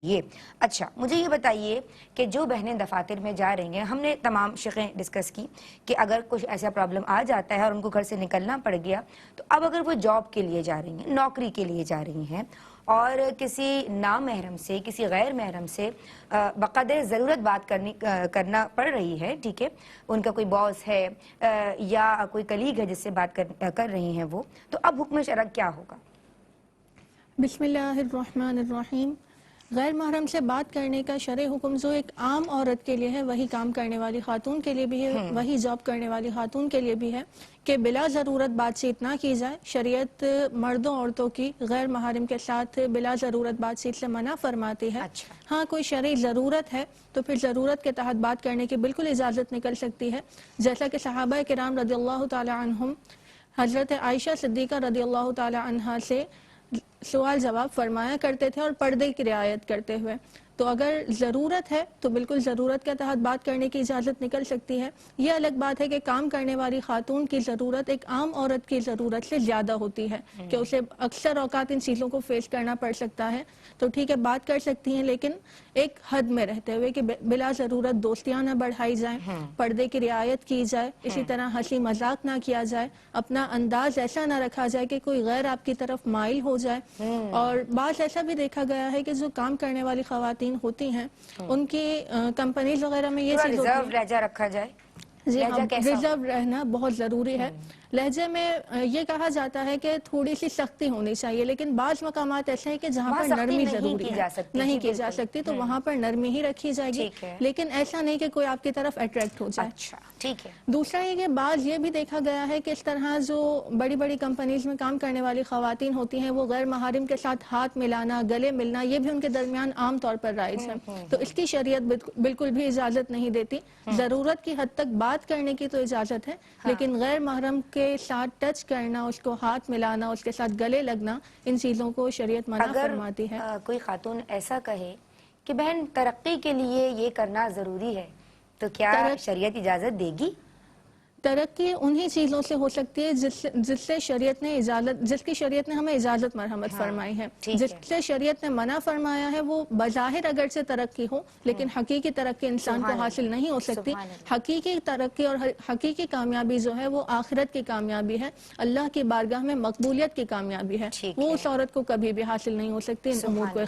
یہ اچھا مجھے یہ بتائیے کہ جو بہنیں دفاتر میں جا رہی ہیں، ہم نے تمام شقیں ڈسکس کی کہ اگر کچھ ایسا پرابلم آ جاتا ہے اور ان کو گھر سے نکلنا پڑ گیا، تو اب اگر وہ جاب کے لیے جا رہی ہیں، نوکری کے لیے جا رہی ہیں اور کسی نامحرم سے، کسی غیر محرم سے بقدر ضرورت بات کرنا پڑ رہی ہے، ٹھیک ہے، ان کا کوئی باس ہے یا کوئی کلیگ ہے جس سے بات کر رہی ہیں وہ، تو اب حکم شرع کیا ہوگا؟ بسم اللہ الرحمن الرحیم۔ غیر محرم سے بات کرنے کا شرع حکم جو ایک عام عورت کے لیے ہے، وہی کام کرنے والی خاتون کے لیے بھی ہے، وہی جاب کرنے والی خاتون کے لیے بھی ہے کہ بلا ضرورت بات چیت نہ کی جائے۔ شریعت مردوں عورتوں کی غیر محرم کے ساتھ بلا ضرورت بات چیت سے منع فرماتی ہے۔ ہاں کوئی شرعی ضرورت ہے تو پھر ضرورت کے تحت بات کرنے کی بالکل اجازت نکل سکتی ہے، جیسا کہ صحابہ کرام رضی اللہ تعالی عنہم حضرت عائشہ صدیقہ رضی اللہ تعالی عنہا سے سوال جواب فرمایا کرتے تھے اور پردے کی رعایت کرتے ہوئے۔ تو اگر ضرورت ہے تو بالکل ضرورت کے تحت بات کرنے کی اجازت نکل سکتی ہے۔ یہ الگ بات ہے کہ کام کرنے والی خاتون کی ضرورت ایک عام عورت کی ضرورت سے زیادہ ہوتی ہے کہ اسے اکثر اوقات ان چیزوں کو فیس کرنا پڑ سکتا ہے، تو ٹھیک ہے بات کر سکتی ہیں، لیکن ایک حد میں رہتے ہوئے کہ بلا ضرورت دوستیاں نہ بڑھائی جائیں، پردے کی رعایت کی جائے، اسی طرح ہنسی مذاق نہ کیا جائے، اپنا انداز ایسا نہ رکھا جائے کہ کوئی غیر آپ کی طرف مائل ہو جائے۔ اور بعض ایسا بھی دیکھا گیا ہے کہ جو کام کرنے والی خواتین ہوتی ہیں ان کی کمپنیز وغیرہ میں یہ چیز ہوتی ہے، ریزرو لہجہ رکھا جائے۔ جی ہاں، ریزرو رہنا بہت ضروری ہے۔ لہجے میں یہ کہا جاتا ہے کہ تھوڑی سی سختی ہونی چاہیے، لیکن بعض مقامات ایسے ہیں کہ جہاں پر نرمی ضروری ہے، نہیں کی جا سکتی، تو وہاں پر نرمی ہی رکھی جائے گی، لیکن ایسا نہیں کہ کوئی آپ کی طرف اٹریکٹ ہو جائے۔ ٹھیک ہے۔ دوسرا یہ کہ بعض یہ بھی دیکھا گیا ہے کہ اس طرح جو بڑی بڑی کمپنیز میں کام کرنے والی خواتین ہوتی ہیں وہ غیر محارم کے ساتھ ہاتھ ملانا، گلے ملنا، یہ بھی ان کے درمیان عام طور پر رائج ہے، تو اس کی شریعت بالکل بھی اجازت نہیں دیتی۔ ضرورت کی حد تک بات کرنے کی تو اجازت ہے، لیکن غیر محرم کے ساتھ ٹچ کرنا، اس کو ہاتھ ملانا، اس کے ساتھ گلے لگنا، ان چیزوں کو شریعت منع فرماتی ہے۔ اگر کوئی خاتون ایسا کہے کہ بہن ترقی کے لیے یہ کرنا ضروری ہے، تو کیا شریعت اجازت دے گی؟ ترقی انہی چیزوں سے ہو سکتی ہے جس سے شریعت نے جس کی شریعت نے ہمیں اجازت مرحمت فرمائی ہے۔ جس سے شریعت نے منع فرمایا ہے وہ بظاہر اگر سے ترقی ہو، لیکن حقیقی ترقی انسان کو حاصل نہیں ہو سکتی۔ حقیقی ترقی اور حقیقی کامیابی جو ہے وہ آخرت کی کامیابی ہے، اللہ کی بارگاہ میں مقبولیت کی کامیابی ہے، وہ اس عورت کو کبھی بھی حاصل نہیں ہو سکتی۔ ان امور کو